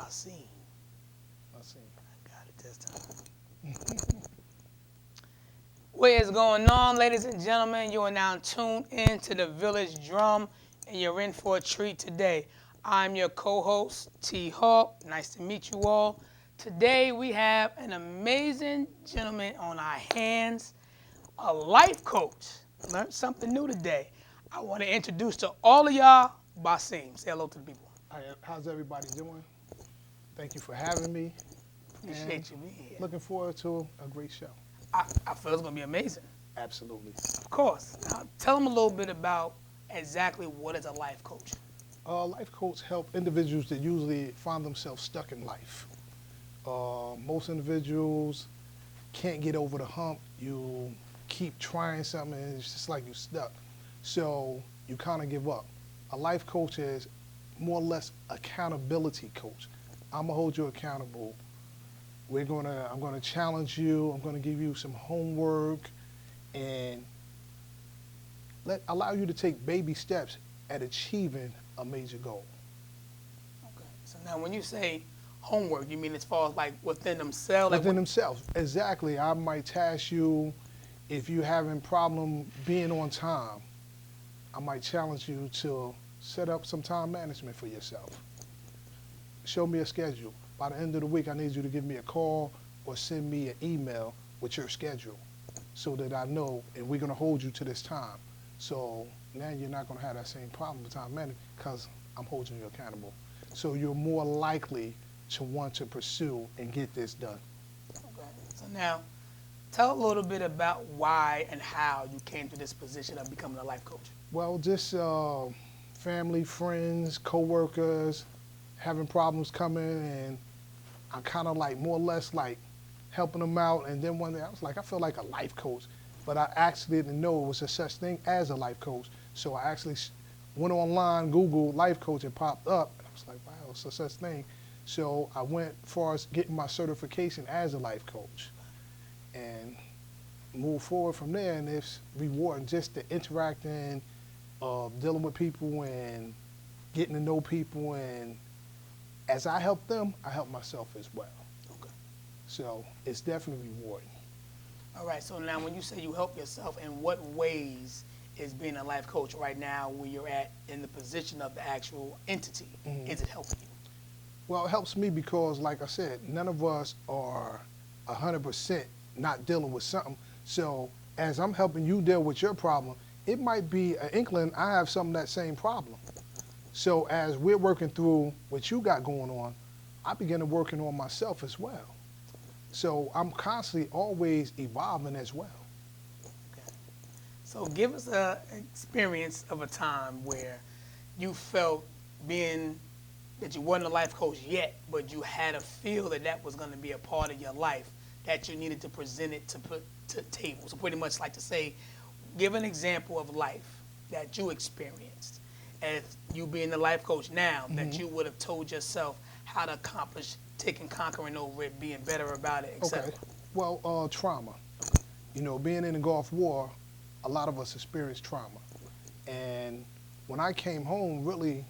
Basim. I see. I got it this time. What is going on, ladies and gentlemen? You are now tuned in to the Village Drum, and you're in for a treat today. I'm your co-host, T Hawk. Nice to meet you all. Today we have an amazing gentleman on our hands, a life coach. Learned something new today. I want to introduce to all of y'all Basim. Say hello to the people. How's everybody doing? Thank you for having me, and Appreciate you being here. looking forward to a great show. I feel it's going to be amazing. Absolutely. Of course. Now, tell them a little bit about exactly what is a life coach. Life coach help individuals that usually find themselves stuck in life. Most individuals can't get over the hump. You keep trying something, and it's just like you're stuck. So you kind of give up. A life coach is more or less accountability coach. I'm gonna hold you accountable. I'm gonna challenge you. I'm gonna give you some homework, and allow you to take baby steps at achieving a major goal. Okay. So now when you say homework, you mean as far as like within themselves? Like Within what? themselves, exactly. I might task you if you're having problem being on time. I might challenge you to set up some time management for yourself. Show me a schedule. By the end of the week, I need you to give me a call or send me an email with your schedule so that I know, and we're going to hold you to this time. So now you're not going to have that same problem with time management because I'm holding you accountable. So you're more likely to want to pursue and get this done. Okay. So now tell a little bit about why and how you came to this position of becoming a life coach. Well, just family, friends, coworkers having problems coming, and I kind of like more or less like helping them out. And then one day I was like, I feel like a life coach, but I actually didn't know it was a such thing as a life coach. So I actually went online, Googled life coach, and popped up. And I was like, wow, it's a such thing. So I went far as getting my certification as a life coach, and moved forward from there. And it's rewarding just the interacting, dealing with people and getting to know people. And as I help them, I help myself as well. Okay. So it's definitely rewarding. All right. So now when you say you help yourself, in what ways is being a life coach right now where you're at in the position of the actual entity? Is it helping you? Well, it helps me because, like I said, none of us are 100% not dealing with something. So as I'm helping you deal with your problem, it might be an inkling I have some of that same problem. So as we're working through what you got going on, I begin to working on myself as well. So I'm constantly always evolving as well. Okay. So give us a experience of a time where you felt being that you wasn't a life coach yet, but you had a feel that that was going to be a part of your life that you needed to present it to put to the table. So pretty much like to say, give an example of life that you experienced as you being the life coach now that you would have told yourself how to accomplish taking conquering over it, being better about it, Okay. etc. Well, trauma. You know, being in the Gulf War, a lot of us experienced trauma. And when I came home, really,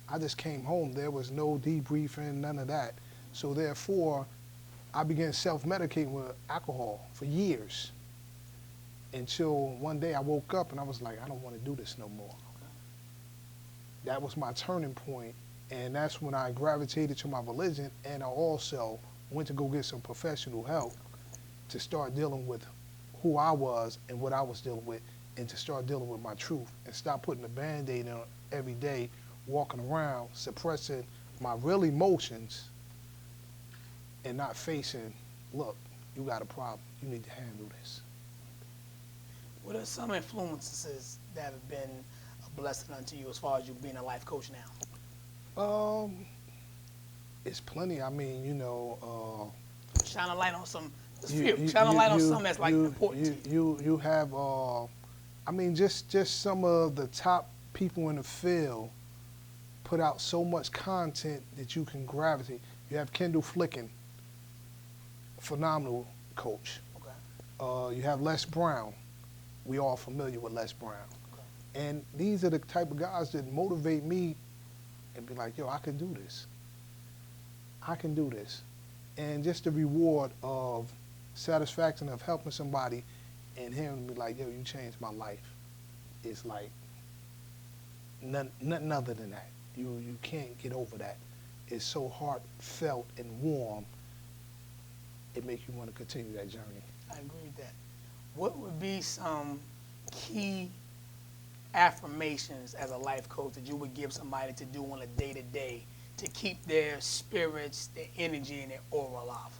I just came home. There was no debriefing, none of that. So therefore, I began self-medicating with alcohol for years until one day I woke up and I was like, I don't want to do this no more. That was my turning point, and that's when I gravitated to my religion, and I also went to go get some professional help to start dealing with who I was and what I was dealing with, and to start dealing with my truth and stop putting a Band-Aid on every day, walking around suppressing my real emotions and not facing, look, you got a problem. You need to handle this. What are some influences that have been a blessing unto you as far as you being a life coach now? Um, it's plenty. I mean, Shine a light on some. Just you few. you Shine a you light on you something that's like you important to you you. you have I mean just some of the top people in the field put out so much content that you can gravitate. You have Kendall Flicken, phenomenal coach. Okay. You have Les Brown. We all familiar with Les Brown. Okay. And these are the type of guys that motivate me and be like, yo, I can do this. I can do this. And just the reward of satisfaction of helping somebody and him be like, yo, you changed my life, is like nothing other than that. You can't get over that. It's so heartfelt and warm, it makes you want to continue that journey. I agree with that. What would be some key affirmations as a life coach that you would give somebody to do on a day-to-day to keep their spirits, their energy, and their aura alive?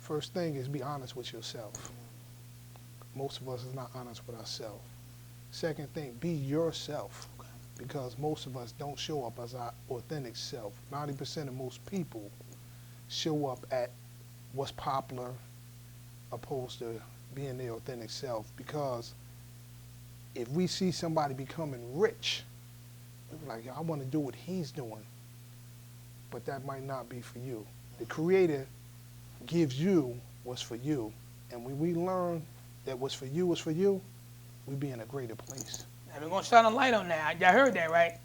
First thing is be honest with yourself. Most of us is not honest with ourselves. Second thing, be yourself, because most of us don't show up as our authentic self. 90% of most people show up at what's popular opposed to being their authentic self, because if we see somebody becoming rich, we're like, I want to do what he's doing, but that might not be for you. The Creator gives you what's for you, and when we learn that what's for you is for you, we be in a greater place. Now we're gonna shine a light on that. Y'all heard that, right?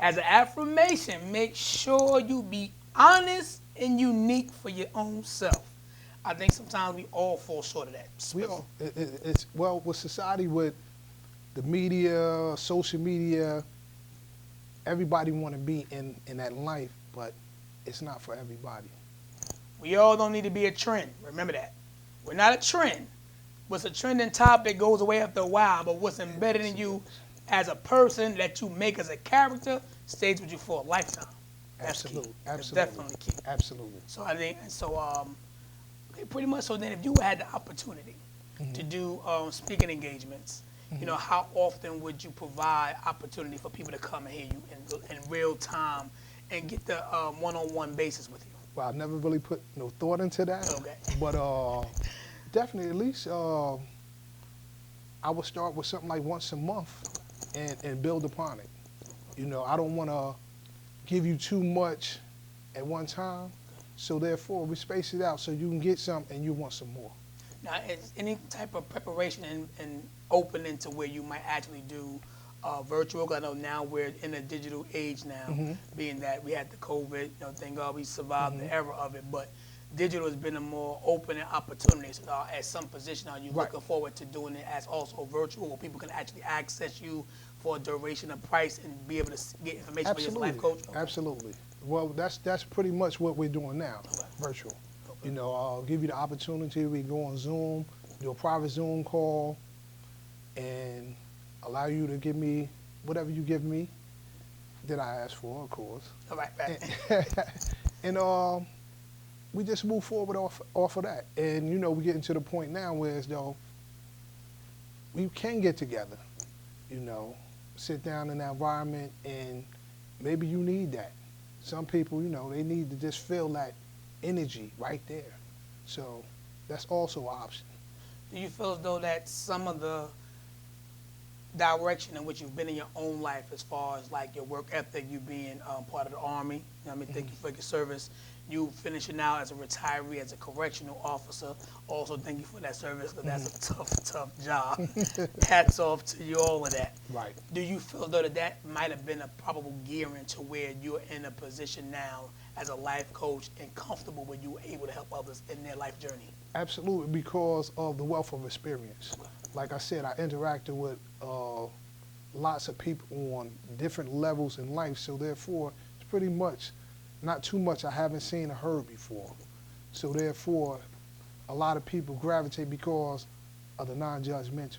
As an affirmation, make sure you be honest and unique for your own self. I think sometimes we all fall short of that. We all, it's well, with society, with the media, social media, everybody want to be in that life, but it's not for everybody. We all don't need to be a trend. Remember that. We're not a trend. What's a trending topic goes away after a while, but what's embedded in you as a person that you make as a character stays with you for a lifetime. That's Absolutely, key. That's absolutely, definitely key. absolutely. So I think okay, pretty much. So then, if you had the opportunity to do speaking engagements, you know, how often would you provide opportunity for people to come and hear you in real time and get the one-on-one basis with you? Well, I never really put no thought into that. Okay. But definitely, at least I would start with something like once a month and build upon it. You know, I don't want to give you too much at one time, so therefore we space it out so you can get some and you want some more. Now, is any type of preparation and opening to where you might actually do virtual? 'Cause I know now we're in a digital age now, being that we had the COVID, you know, thank God we survived the era of it, but digital has been a more open opportunity. So at some position, are you looking forward to doing it as also virtual, where people can actually access you for a duration of price and be able to get information for your life coach? Okay. Absolutely. Well, that's pretty much what we're doing now, virtual. You know, I'll give you the opportunity. We go on Zoom, do a private Zoom call, and allow you to give me whatever you give me that I ask for, of course. All right, right. And we just move forward off of that. And, you know, we're getting to the point now where as though we can get together, you know, sit down in that environment, and maybe you need that. Some people, you know, they need to just feel that energy right there. So that's also an option. Do you feel as though that some of the direction in which you've been in your own life, as far as like your work ethic, you being part of the Army, you know what I mean, thank you for your service, you finishing now as a retiree, as a correctional officer, also thank you for that service, because that's a tough job. Hats off to you, all of that. Right. Do you feel though that might have been a probable gearing to where you're in a position now as a life coach and comfortable where you were able to help others in their life journey? Absolutely, because of the wealth of experience. Like I said, I interacted with lots of people on different levels in life, so therefore it's pretty much not too much I haven't seen or heard before. So therefore, a lot of people gravitate because of the non-judgmental.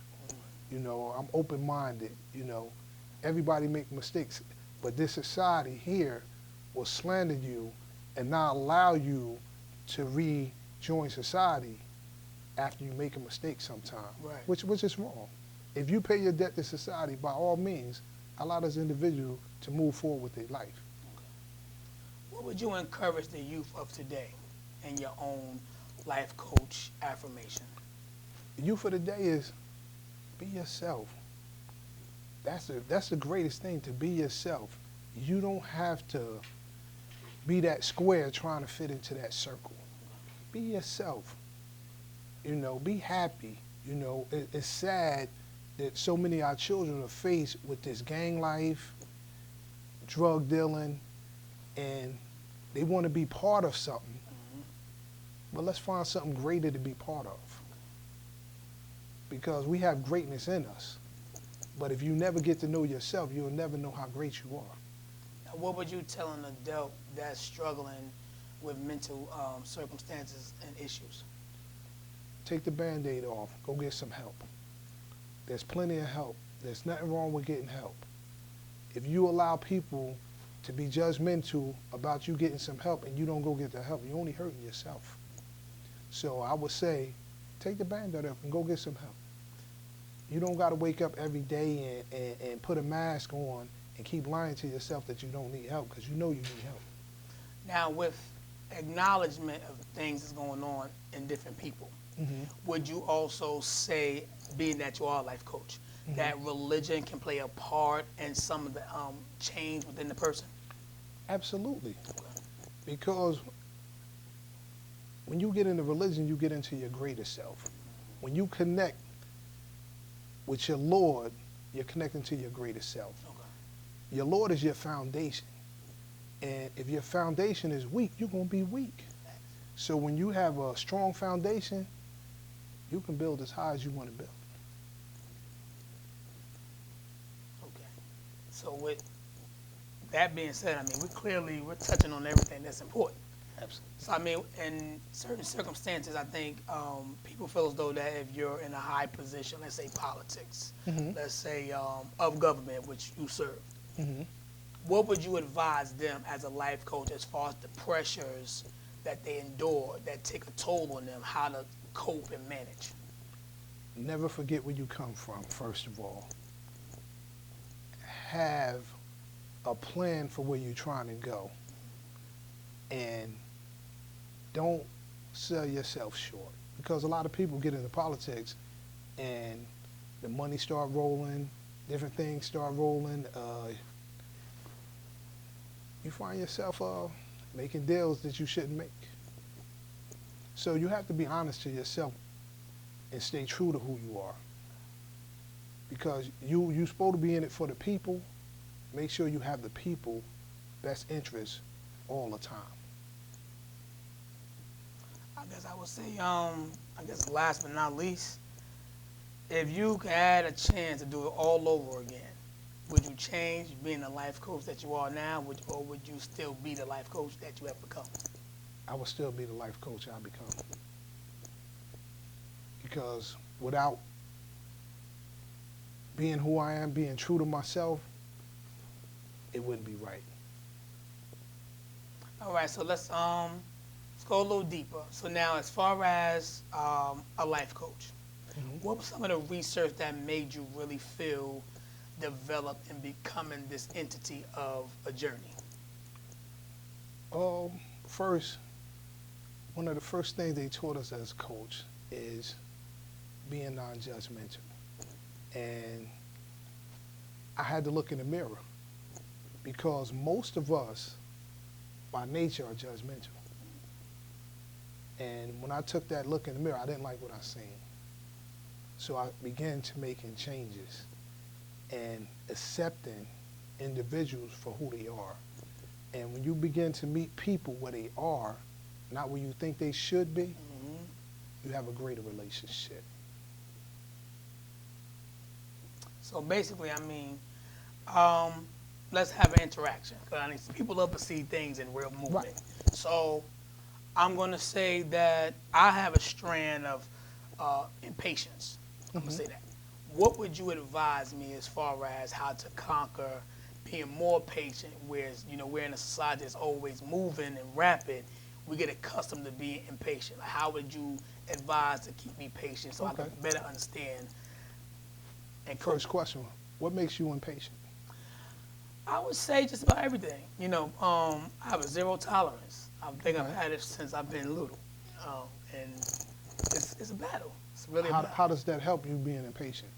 You know, I'm open-minded, you know. Everybody make mistakes, but this society here will slander you and not allow you to rejoin society after you make a mistake sometime, Right. which is wrong. If you pay your debt to society, by all means, allow this individual to move forward with their life. What would you encourage the youth of today in your own life coach affirmation? The youth of the day is be yourself. That's the greatest thing, to be yourself. You don't have to be that square trying to fit into that circle. Be yourself. You know, be happy. You know, it's sad that so many of our children are faced with this gang life, drug dealing, and They want to be part of something, but let's find something greater to be part of. Because we have greatness in us. But if you never get to know yourself, you'll never know how great you are. Now, what would you tell an adult that's struggling with mental circumstances and issues? Take the Band-Aid off. Go get some help. There's plenty of help. There's nothing wrong with getting help. If you allow people to be judgmental about you getting some help and you don't go get the help, you're only hurting yourself. So I would say, take the Band-Aid off and go get some help. You don't got to wake up every day and put a mask on and keep lying to yourself that you don't need help, because you know you need help. Now, with acknowledgement of things that's going on in different people, would you also say, being that you are a life coach, that religion can play a part in some of the change within the person? Absolutely. Because when you get into religion, you get into your greater self. When you connect with your Lord, you're connecting to your greater self. Okay. Your Lord is your foundation. And if your foundation is weak, you're going to be weak. So when you have a strong foundation, you can build as high as you want to build. Okay. So with that being said, I mean, we're touching on everything that's important. Absolutely. So, I mean, in certain circumstances, I think people feel as though that if you're in a high position, let's say politics, let's say of government, which you serve, what would you advise them as a life coach as far as the pressures that they endure that take a toll on them, how to cope and manage? Never forget where you come from, first of all. Have a plan for where you're trying to go. And don't sell yourself short. Because a lot of people get into politics and the money start rolling, different things start rolling. You find yourself making deals that you shouldn't make. So you have to be honest to yourself and stay true to who you are. Because you're supposed to be in it for the people. Make sure you have the people best interests all the time. I guess I would say, I guess last but not least, if you had a chance to do it all over again, would you change being the life coach that you are now, or would you still be the life coach that you have become? I would still be the life coach I become. Because without being who I am, being true to myself, it wouldn't be right. All right, so let's go a little deeper. So now, as far as a life coach, what was some of the research that made you really feel developed in becoming this entity of a journey? First, one of the first things they taught us as a coach is being non-judgmental. And I had to look in the mirror because most of us, by nature, are judgmental. And when I took that look in the mirror, I didn't like what I seen. So I began to making changes and accepting individuals for who they are. And when you begin to meet people where they are, not where you think they should be, you have a greater relationship. So basically, I mean, let's have an interaction. 'Cause I mean, people love to see things in real movement. Right. So I'm going to say that I have a strand of impatience. I'm going to say that. What would you advise me as far as how to conquer being more patient, whereas, you know, we're in a society that's always moving and rapid, we get accustomed to being impatient. Like, how would you advise to keep me patient so I can better understand and cope? First question, what makes you impatient? I would say just about everything. You know, I have a zero tolerance. I think I've had it since I've been little. And it's a battle. It's really a battle. How does that help you being impatient?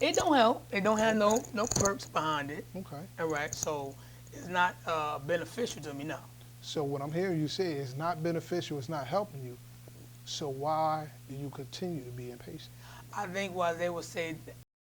It don't help. It don't have no perks behind it. Okay. All right. So it's not beneficial to me, no. So what I'm hearing you say is not beneficial, it's not helping you. So why do you continue to be impatient? I think why they would say